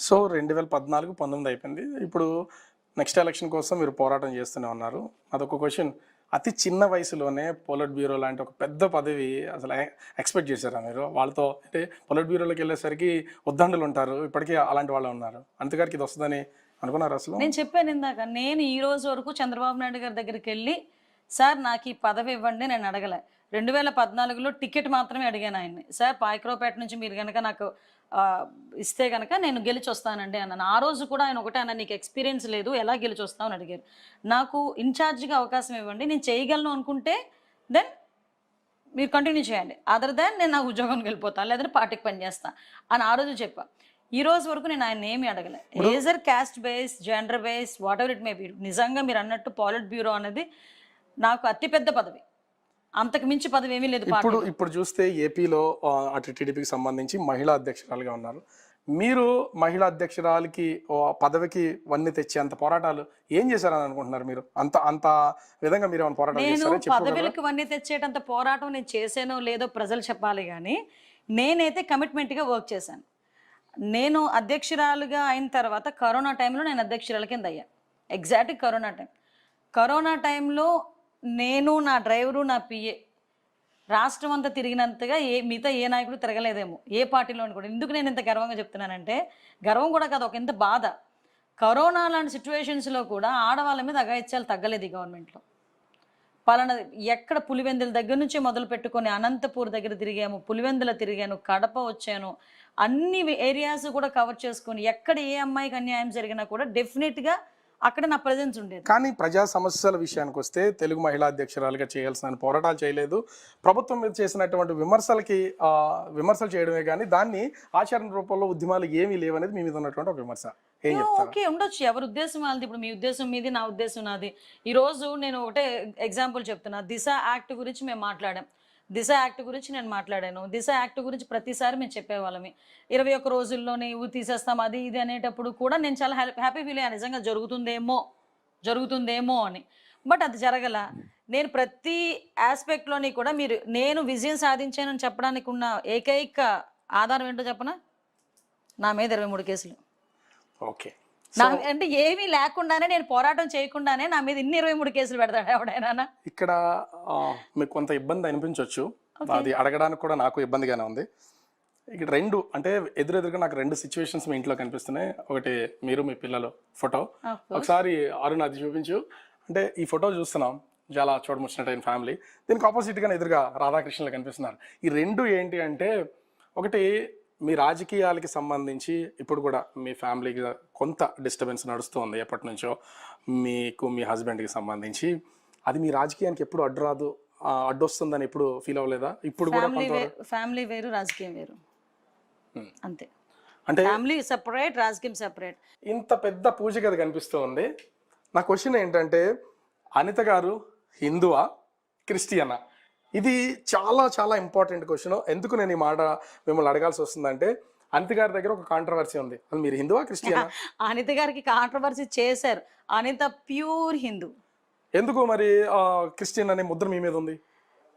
So 2014, 19 అయిపోయింది. ఇప్పుడు next election కోసం మీరు పోరాటం చేస్తూనే ఉన్నారు. అదొక క్వశ్చన్. అతి చిన్న వయసులోనే పొలిట్ బ్యూరో లాంటి ఒక పెద్ద పదవి అసలు ఎక్స్పెక్ట్ చేశారా మీరు? వాళ్ళతో అంటే పొలిట్ బ్యూరోలోకి వెళ్ళేసరికి ఉద్దండులు ఉంటారు. ఇప్పటికీ అలాంటి వాళ్ళు ఉన్నారు. అంతగారికి ఇది వస్తుందని అనుకున్నారు అసలు? నేను చెప్పాను ఇందాక, నేను ఈ రోజు వరకు చంద్రబాబు నాయుడు గారి దగ్గరికి వెళ్ళి సార్ నాకు ఈ పదవి ఇవ్వండి నేను అడగలే. 2014లో టికెట్ మాత్రమే అడిగాను ఆయన్ని. సార్ పాయకరావుపేట నుంచి మీరు కనుక నాకు ఇస్తే కనుక నేను గెలిచి వస్తానండి అన్నాను. ఆ రోజు కూడా ఆయన ఒకటే అన్న, నీకు ఎక్స్పీరియన్స్ లేదు, ఎలా గెలిచి వస్తావు అని అడిగారు. నాకు ఇన్ఛార్జ్గా అవకాశం ఇవ్వండి, నేను చేయగలను అనుకుంటే దెన్ మీరు కంటిన్యూ చేయండి, అదర్ దాన్ నేను నా ఉద్యోగానికి వెళ్ళిపోతాను, లేదంటే పార్టీకి పనిచేస్తాను అని ఆ రోజు చెప్పా. ఈ రోజు వరకు నేను ఆయన ఏమి అడగలే. Age or caste base, gender base, whatever it may be. నిజంగా మీరు అన్నట్టు పాలిట్ బ్యూరో అనేది నాకు అతిపెద్ద పదవి, అంతకు మించి పదవి ఏమీ లేదు. ఇప్పుడు చూస్తే ఏపీలో అటు టీడీపీకి సంబంధించి మహిళా అధ్యక్షురాలుగా ఉన్నారు. మీరు మహిళా అధ్యక్షురాలకి పదవికి వన్నీ తెచ్చేంత పోరాటాలు ఏం చేశారని అనుకుంటున్నారు మీరు? అంత అంత విధంగా మీరు ఏమైనా పోరాటాలు చేశారా? నేను పదవులకు వన్నీ తెచ్చేటంత పోరాటం నేను చేసానో లేదో ప్రజలు చెప్పాలి, కానీ నేనైతే కమిట్మెంట్గా వర్క్ చేశాను. నేను అధ్యక్షురాలుగా అయిన తర్వాత కరోనా టైంలో నేను అధ్యక్షురాల కింద అయ్యా. ఎగ్జాక్ట్గా కరోనా టైంలో నేను, నా డ్రైవరు, నా పిఏ రాష్ట్రం అంతా తిరిగినంతగా మిగతా ఏ నాయకుడు తిరగలేదేమో, ఏ పార్టీలోని కూడా. ఎందుకు నేను ఇంత గర్వంగా చెప్తున్నానంటే, గర్వం కూడా కాదు, ఒక ఇంత బాధ. కరోనా లాంటి సిచ్యువేషన్స్లో కూడా ఆడవాళ్ళ మీద అఘాయిత్యాలు తగ్గలేదు ఈ గవర్నమెంట్లో. పలానా ఎక్కడ పులివెందుల దగ్గర నుంచి మొదలు పెట్టుకొని అనంతపూర్ దగ్గర తిరిగాము, పులివెందుల తిరిగాను, కడప వచ్చాను, అన్ని ఏరియాస్ కూడా కవర్ చేసుకొని ఎక్కడ ఏ అమ్మాయికి అన్యాయం జరిగినా కూడా డెఫినెట్గా అక్కడ నా ప్రజెన్స్ ఉండేది. కానీ ప్రజా సమస్యల విషయానికి వస్తే తెలుగు మహిళా అధ్యక్షురాలుగా చేయాల్సిన పోరాటాలు చేయలేదు. ప్రభుత్వం మీద చేసినటువంటి విమర్శలు చేయడమే కానీ దాన్ని ఆచరణ రూపంలో ఉద్యమాలు ఏమీ లేవనేది మీ మీద ఉన్నటువంటి ఒక విమర్శ. ఏం చెప్తారు? ఓకే, ఉండొచ్చు, ఎవరి ఉద్దేశం వాళ్ళది. ఇప్పుడు మీ ఉద్దేశం మీది, నా ఉద్దేశం నాది. ఈరోజు నేను ఒకటే ఎగ్జాంపుల్ చెప్తున్నా. దిశ యాక్ట్ గురించి మేము మాట్లాడాం, దిశ యాక్ట్ గురించి నేను మాట్లాడాను. దిశ యాక్ట్ గురించి ప్రతిసారి మేము చెప్పేవాళ్ళమే. 21 రోజుల్లోనే తీసేస్తాం అది ఇది అనేటప్పుడు కూడా నేను చాలా హ్యాపీ ఫీల్ అయ్యాను, నిజంగా జరుగుతుందేమో అని. బట్ అది జరగల. నేను ప్రతి ఆస్పెక్ట్లోని కూడా నేను విజయం సాధించానని చెప్పడానికి ఉన్న ఏకైక ఆధారం ఏంటో చెప్పనా? నా మీద 23 కేసులు. ఓకే, అంటే ఏమీ లేకుండానే, నేను పోరాటం చేయకుండానే నా మీద ఇన్ని 23 కేసులు పెడతాడు ఎవడైనా? ఇక్కడ మీకు కొంత ఇబ్బంది అనిపించవచ్చు, అది అడగడానికి కూడా నాకు ఇబ్బందిగానే ఉంది. ఇక్కడ అంటే ఎదురుగా నాకు 2 సిచ్యువేషన్స్ మీ ఇంట్లో కనిపిస్తున్నాయి. ఒకటి మీరు, మీ పిల్లలు ఫోటో. ఒకసారి అరుణ్ అది చూపించు. అంటే ఈ ఫోటో చూస్తున్నాం, చాలా చూడముచ్చినట్టయిన ఫ్యామిలీ. దీనికి ఆపోజిట్గా ఎదురుగా రాధాకృష్ణలు కనిపిస్తున్నారు. ఈ 2 ఏంటి అంటే, ఒకటి మీ రాజకీయాలకి సంబంధించి ఇప్పుడు కూడా మీ ఫ్యామిలీకి కొంత డిస్టర్బెన్స్ నడుస్తూ ఉంది ఎప్పటి నుంచో, మీకు మీ హస్బెండ్కి సంబంధించి. అది మీ రాజకీయానికి ఎప్పుడు అడ్డొస్తుందని ఎప్పుడు ఫీల్ అవ్వలేదా? ఇప్పుడు కూడా ఫ్యామిలీ వేరు, రాజకీయం వేరు, అంతే. అంటే ఫ్యామిలీ సెపరేట్, రాజకీయం సెపరేట్. ఇంత పెద్ద పూజ గది కనిపిస్తూ ఉంది. నా క్వశ్చన్ ఏంటంటే, అనిత గారు హిందువా, క్రిస్టియనా? ఇది చాలా చాలా ఇంపార్టెంట్ క్వశ్చన్. ఎందుకు నేను ఈ మాట మిమ్మల్ని అడగాల్సి వస్తుందంటే, అనిత గారి దగ్గర ఒక కాంట్రవర్సీ ఉంది. అది మీరు హిందువా, క్రిస్టియనా? అనిత గారికి కాంట్రవర్సీ చేశారు. అనిత ప్యూర్ హిందూ. ఎందుకు మరి క్రిస్టియన్ అనే ముద్ర మీ మీద ఉంది?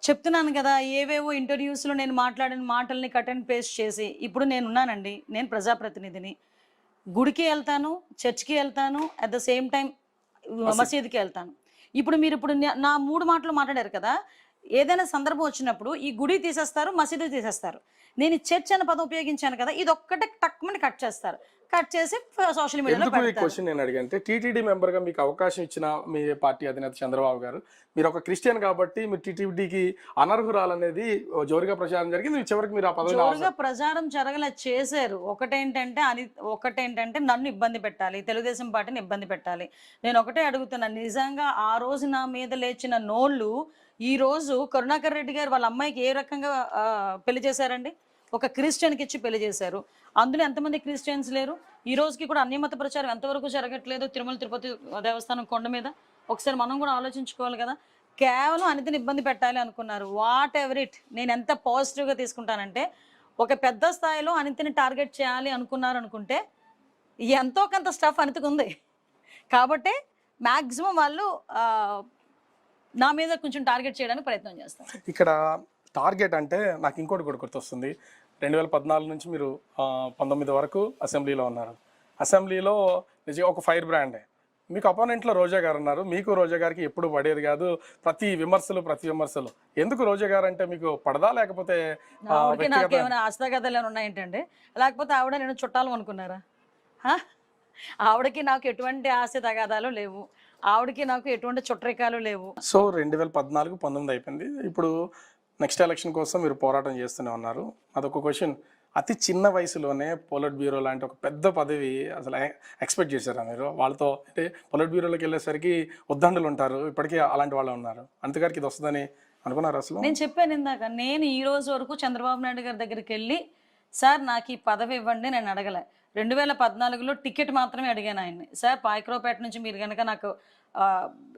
చెప్తున్నాను కదా, ఏవేవో ఇంటర్వ్యూస్లో నేను మాట్లాడిన మాటల్ని కట్ అండ్ పేస్ట్ చేసి ఇప్పుడు నేను ఉన్నానండి. నేను ప్రజాప్రతినిధిని, గుడికి వెళ్తాను, చర్చ్కి వెళ్తాను, అట్ ద సేమ్ టైం మసీదుకి వెళ్తాను. ఇప్పుడు నా 3 మాటలు మాట్లాడారు కదా, ఏదైనా సందర్భం వచ్చినప్పుడు ఈ గుడి తీసేస్తారు, మసీదు తీసేస్తారు. నేను చర్చ్ అనే పదం ఉపయోగించాను కదా, ఇది ఒక్కటే టక్మని కట్ చేస్తారు. కట్ చేసి సోషల్ మీడియాలో పెడతారు. క్వశ్చన్ నేను అడిగంటే, టీటీడీ మెంబర్గా మీకు అవకాశం ఇచ్చిన మీ పార్టీ అధినేత చంద్రబాబు గారు, మీరు ఒక క్రిస్టియన్ కాబట్టి మీరు టీటీడీకి అనర్హురాలనేది జోరుగా ప్రచారం జరిగింది. చివరికి మీరు ఆ పదవి జోరుగా ప్రచారం జరగలే, చేశారు. ఒకటేంటంటే నన్ను ఇబ్బంది పెట్టాలి, తెలుగుదేశం పార్టీని ఇబ్బంది పెట్టాలి. నేను ఒకటే అడుగుతున్నాను, నిజంగా ఆ రోజు నా మీద లేచిన నోళ్ళు ఈ రోజు కరుణాకర్ రెడ్డి గారు వాళ్ళ అమ్మాయికి ఏ రకంగా పెళ్లి చేశారండి? ఒక క్రిస్టియన్కి ఇచ్చి పెళ్లి చేశారు. అందులో ఎంతమంది క్రిస్టియన్స్ లేరు? ఈ రోజుకి కూడా అన్యమత ప్రచారం ఎంతవరకు జరగట్లేదు తిరుమల తిరుపతి దేవస్థానం కొండ మీద. ఒకసారి మనం కూడా ఆలోచించుకోవాలి కదా. కేవలం అనితని ఇబ్బంది పెట్టాలి అనుకున్నారు. వాట్ ఎవర్ ఇట్, నేను ఎంత పాజిటివ్గా తీసుకుంటానంటే, ఒక పెద్ద స్థాయిలో అనితని టార్గెట్ చేయాలి అనుకున్నారు అనుకుంటే ఎంతో కొంత స్టఫ్ అనితకు ఉంది కాబట్టి మ్యాక్సిమం వాళ్ళు నా మీద కొంచెం టార్గెట్ చేయడానికి ప్రయత్నం చేస్తారు. ఇక్కడ టార్గెట్ అంటే నాకు ఇంకోటి కూడా గుర్తొస్తుంది. 2014 నుంచి మీరు 19 వరకు అసెంబ్లీలో ఉన్నారు. అసెంబ్లీలో నిజంగా ఒక ఫైర్ బ్రాండే. మీకు అపోనెంట్లో రోజా గారు ఉన్నారు. మీకు రోజా గారికి ఎప్పుడు పడేది కాదు. ప్రతి విమర్శలు. ఎందుకు రోజా గారు అంటే మీకు పడదా? లేకపోతే ఆవిడకి వ్యక్తిగత నాకేమైనా ఆస్తిగతలు ఏమైనా ఉన్నాయేంటండి? లేకపోతే ఆవిడ నేను చుట్టాలు అనుకున్నారా? హా? ఆవిడకి నాకు ఎటువంటి ఆస్తి తగాదాలు లేవు. ఆవిడకి నాకు ఎటువంటి చుట్టరికాలు లేవు. సో 2014, 19 అయిపోయింది. ఇప్పుడు నెక్స్ట్ ఎలక్షన్ కోసం మీరు పోరాటం చేస్తూనే ఉన్నారు. అదొక క్వశ్చన్. అతి చిన్న వయసులోనే పొలిట్ బ్యూరో లాంటి ఒక పెద్ద పదవి అసలు ఎక్స్పెక్ట్ చేశారా మీరు? వాళ్ళతో అంటే పొలిట్ బ్యూరోలోకి వెళ్ళేసరికి ఉద్దండులు ఉంటారు. ఇప్పటికీ అలాంటి వాళ్ళు ఉన్నారు. అంతగారికి ఇది వస్తుందని అనుకున్నారు అసలు? నేను చెప్పాను ఇందాక, నేను ఈ రోజు వరకు చంద్రబాబు నాయుడు గారి దగ్గరికి వెళ్ళి సార్ నాకు ఈ పదవి ఇవ్వండి నేను అడగలే. 2014లో టికెట్ మాత్రమే అడిగాను ఆయన్ని. సార్ పాయకరావుపేట నుంచి మీరు కనుక నాకు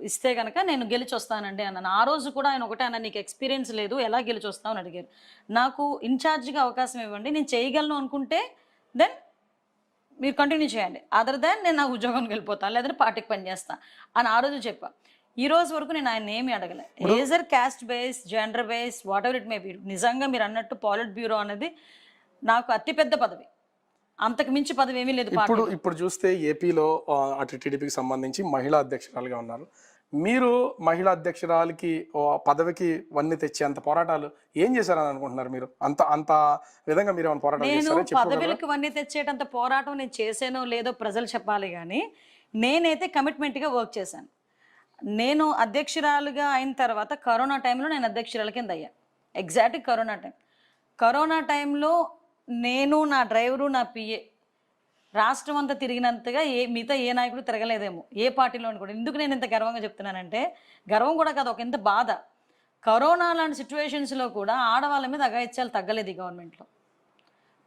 ఇస్తే కనుక నేను గెలిచి వస్తానండి అన్నాను. ఆ రోజు కూడా ఆయన ఒకటే అన్న, నీకు ఎక్స్పీరియన్స్ లేదు, ఎలా గెలిచి వస్తావు అని అడిగారు. నాకు ఇన్ఛార్జ్గా అవకాశం ఇవ్వండి, నేను చేయగలను అనుకుంటే దెన్ మీరు కంటిన్యూ చేయండి, అదర్ దాన్ నేను నా ఉద్యోగానికి వెళ్ళిపోతాను, లేదంటే పార్టీకి పనిచేస్తాను అని ఆ రోజు చెప్పా. ఈ రోజు వరకు నేను ఆయన ఏమీ అడగలే. Age or caste base, gender base, whatever it may be. నిజంగా మీరు అన్నట్టు పాలిట్ బ్యూరో అనేది నాకు అతిపెద్ద పదవి, అంతకు మించి పదవి ఏమీ లేదు. ఇప్పుడు చూస్తే ఏపీలో అటు టీడీపీకి సంబంధించి మహిళా అధ్యక్షురాలుగా ఉన్నారు. మీరు మహిళా అధ్యక్షురాలకి పదవికి వన్నీ తెచ్చేంత పోరాటాలు ఏం చేశారని అనుకుంటున్నారు మీరు? అంత విధంగా మీరు ఏమైనా పోరాటాలు చేశారా? నేను పదవులకు వన్నీ తెచ్చేటంత పోరాటం నేను చేసానో లేదో ప్రజలు చెప్పాలి కానీ నేనైతే కమిట్మెంట్గా వర్క్ చేశాను. నేను అధ్యక్షురాలుగా అయిన తర్వాత కరోనా టైంలో నేను అధ్యక్షురాల కింద అయ్యా. ఎగ్జాక్ట్ కరోనా టైంలో నేను, నా డ్రైవరు, నా పిఏ రాష్ట్రం అంతా తిరిగినంతగా మిగతా ఏ నాయకుడు తిరగలేదేమో, ఏ పార్టీలోని కూడా. ఎందుకు నేను ఇంత గర్వంగా చెప్తున్నానంటే, గర్వం కూడా కాదు, ఒక ఎంత బాధ. కరోనా లాంటి సిచ్యువేషన్స్లో కూడా ఆడవాళ్ళ మీద అఘాయిత్యాలు తగ్గలేదు ఈ గవర్నమెంట్లో.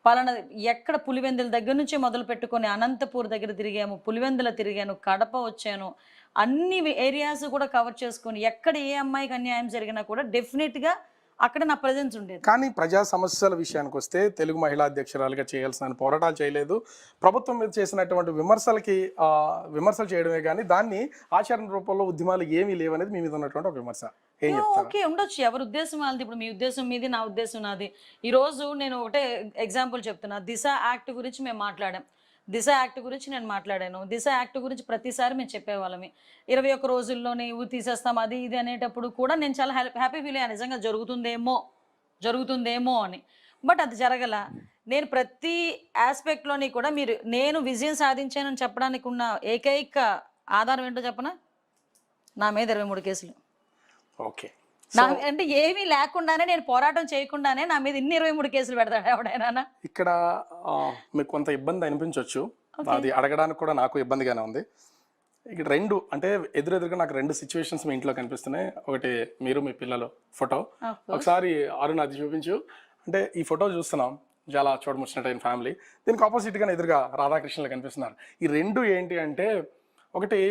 పలానా ఎక్కడ పులివెందుల దగ్గర నుంచి మొదలు పెట్టుకొని అనంతపూర్ దగ్గర తిరిగాము, పులివెందుల తిరిగాను, కడప వచ్చాను, అన్ని ఏరియాస్ కూడా కవర్ చేసుకొని ఎక్కడ ఏ అమ్మాయికి అన్యాయం జరిగినా కూడా డెఫినెట్గా అక్కడ నా ప్రజెన్స్ ఉండేది. కానీ ప్రజా సమస్యల విషయానికి వస్తే తెలుగు మహిళా అధ్యక్షురాలుగా చేయాల్సిన పోరాటాలు చేయలేదు. ప్రభుత్వం మీద చేసినటువంటి విమర్శలు చేయడమే కానీ దాన్ని ఆచరణ రూపంలో ఉద్యమాలు ఏమీ లేవనేది మీ మీద ఉన్నటువంటి ఒక విమర్శ. ఏం చెప్తారు? ఓకే, ఉండొచ్చు, ఎవరి ఉద్దేశం వాళ్ళది. ఇప్పుడు మీ ఉద్దేశం మీది, నా ఉద్దేశం నాది. ఈరోజు నేను ఒకటే ఎగ్జాంపుల్ చెప్తున్నా. దిశ యాక్ట్ గురించి మేము మాట్లాడాం, దిశ యాక్ట్ గురించి నేను మాట్లాడాను. దిశ యాక్ట్ గురించి ప్రతిసారి మేము చెప్పేవాళ్ళమి. 21 రోజుల్లోనే తీసేస్తాం అది ఇది అనేటప్పుడు కూడా నేను చాలా హ్యాపీ ఫీల్ అయ్యాను, నిజంగా జరుగుతుందేమో అని. బట్ అది జరగల. నేను ప్రతి ఆస్పెక్ట్లోని కూడా నేను విజయం సాధించానని చెప్పడానికి ఉన్న ఏకైక ఆధారం ఏంటో చెప్పనా? నా మీద 23 కేసులు. ఓకే, అంటే ఏమీ లేకుండానే, నేను పోరాటం చేయకుండానే నా మీద ఇన్ని 23 కేసులు పెడతాడు ఎవడైనా? ఇక్కడ మీకు కొంత ఇబ్బంది అనిపించవచ్చు, అది అడగడానికి కూడా నాకు ఇబ్బందిగానే ఉంది. ఇక్కడ అంటే ఎదురుగా నాకు 2 సిచ్యువేషన్స్ మీ ఇంట్లో కనిపిస్తున్నాయి. ఒకటి మీరు, మీ పిల్లలు ఫోటో. ఒకసారి అరుణ్ అది చూపించు. అంటే ఈ ఫోటో చూస్తున్నాం, చాలా చూడముచ్చినట్టయిన ఫ్యామిలీ. దీనికి ఆపోజిట్గా ఎదురుగా రాధాకృష్ణలు కనిపిస్తున్నారు. ఈ 2 ఏంటి అంటే, ఒకటి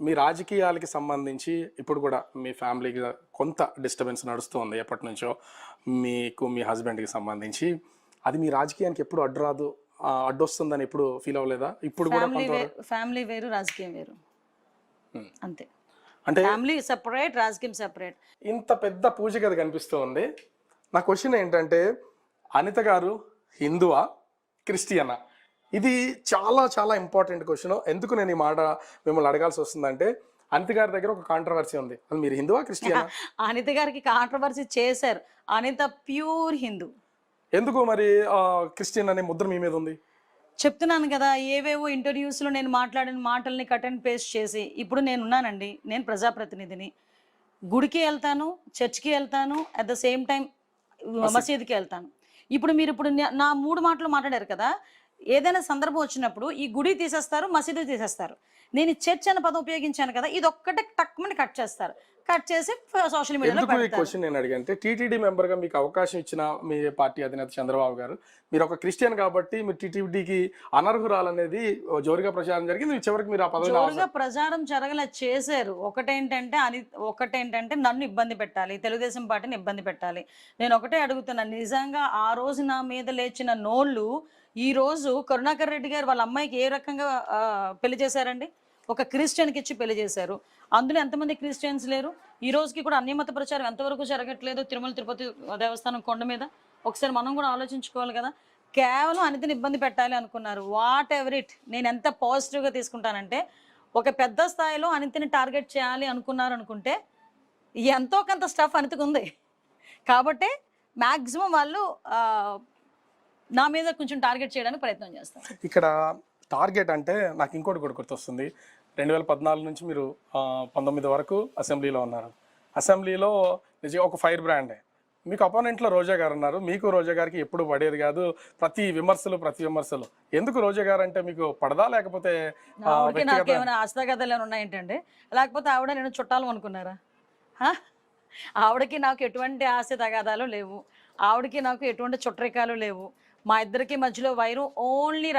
మీ రాజకీయాలకి సంబంధించి ఇప్పుడు కూడా మీ ఫ్యామిలీకి కొంత డిస్టర్బెన్స్ నడుస్తూ ఉంది ఎప్పటి నుంచో, మీకు మీ హస్బెండ్కి సంబంధించి. అది మీ రాజకీయానికి ఎప్పుడు అడ్డొస్తుందని ఎప్పుడు ఫీల్ అవ్వలేదా? ఇప్పుడు కూడా ఫ్యామిలీ వేరు, రాజకీయం వేరు, అంతే. అంటే ఫ్యామిలీ సెపరేట్, రాజకీయం సెపరేట్. ఇంత పెద్ద పూజ గది కనిపిస్తూ ఉంది. నా క్వశ్చన్ ఏంటంటే, అనిత గారు హిందువా, క్రిస్టియనా? ఇది చాలా చాలా ఇంపార్టెంట్ క్వశ్చన్. ఎందుకు నేను ఈ మాట మిమ్మల్ని అడగాల్సి వస్తుందంటే, అనిత గారి దగ్గర ఒక కాంట్రవర్సీ ఉంది. అది మీరు హిందువా, క్రిస్టియనా? అనిత గారికి కాంట్రవర్సీ చేశారు. అనిత ప్యూర్ హిందూ. ఎందుకు మరి క్రిస్టియన్ అనే ముద్ర మీ మీద ఉంది? చెప్తున్నాను కదా, ఏవేవో ఇంటర్వ్యూస్లో నేను మాట్లాడిన మాటల్ని కట్ అండ్ పేస్ట్ చేసి ఇప్పుడు నేను ఉన్నానండి. నేను ప్రజాప్రతినిధిని, గుడికి వెళ్తాను, చర్చ్కి వెళ్తాను, అట్ ద సేమ్ టైం మసీదుకి వెళ్తాను. ఇప్పుడు నా 3 మాటలు మాట్లాడారు కదా, ఏదైనా సందర్భం వచ్చినప్పుడు ఈ గుడి తీసేస్తారు, మసీదు తీసేస్తారు. నేను చర్చ్ అనే పదం ఉపయోగించాను కదా, ఇది ఒక్కటే టక్మని కట్ చేస్తారు. కట్ చేసి సోషల్ మీడియాలో పెడతారు. ఈ క్వశ్చన్ నేను అడిగంటే, టీటీడీ మెంబర్గా మీకు అవకాశం ఇచ్చిన మీ పార్టీ అధినేత చంద్రబాబు గారు, మీరు ఒక క్రిస్టియన్ కాబట్టి మీరు టీటీడీకి అనర్హురాలనేది జోరుగా ప్రచారం జరిగింది. చివరికి మీరు ఆ పదవి జోరుగా ప్రచారం జరగలే చేశారు. ఒకటేంటంటే నన్ను ఇబ్బంది పెట్టాలి, తెలుగుదేశం పార్టీని ఇబ్బంది పెట్టాలి. నేను ఒకటే అడుగుతున్నాను, నిజంగా ఆ రోజు నా మీద లేచిన నోళ్ళు ఈ రోజు కరుణాకర్ రెడ్డి గారు వాళ్ళ అమ్మాయికి ఏ రకంగా పెళ్లి చేశారండి? ఒక క్రిస్టియన్కి ఇచ్చి పెళ్లి చేశారు. అందులో ఎంతమంది క్రిస్టియన్స్ లేరు? ఈ రోజుకి కూడా అన్యమత ప్రచారం ఎంతవరకు జరగట్లేదు తిరుమల తిరుపతి దేవస్థానం కొండ మీద. ఒకసారి మనం కూడా ఆలోచించుకోవాలి కదా. కేవలం అనితని ఇబ్బంది పెట్టాలి అనుకున్నారు. వాట్ ఎవర్ ఇట్, నేను ఎంత పాజిటివ్గా తీసుకుంటానంటే, ఒక పెద్ద స్థాయిలో అనితని టార్గెట్ చేయాలి అనుకున్నారు అనుకుంటే ఎంతో కొంత స్టఫ్ అనితకు ఉంది కాబట్టి మ్యాక్సిమం వాళ్ళు నా మీద కొంచెం టార్గెట్ చేయడానికి ప్రయత్నం చేస్తారు. ఇక్కడ టార్గెట్ అంటే నాకు ఇంకోటి కూడా గుర్తొస్తుంది. 2014 నుంచి మీరు 19 వరకు అసెంబ్లీలో ఉన్నారు. అసెంబ్లీలో నిజంగా ఒక ఫైర్ బ్రాండే. మీకు అపోనెంట్లో రోజా గారు ఉన్నారు. మీకు రోజా గారికి ఎప్పుడు పడేది కాదు, ప్రతి విమర్శలు. ఎందుకు రోజా గారు అంటే మీకు పడదా, లేకపోతే ఆవిడకి నాకు ఏమైనా ఆస్తగతలు ఏమైనా ఉన్నాయేంటండి? లేకపోతే ఆవిడ నేను చుట్టాలు అనుకున్నారా? ఆవిడకి నాకు ఎటువంటి ఆస్తి తగాదాలు లేవు, ఆవిడకి నాకు ఎటువంటి చుట్టరికాలు లేవు. మా ఇద్దరికి మధ్యలో వైరం ఓన్లీ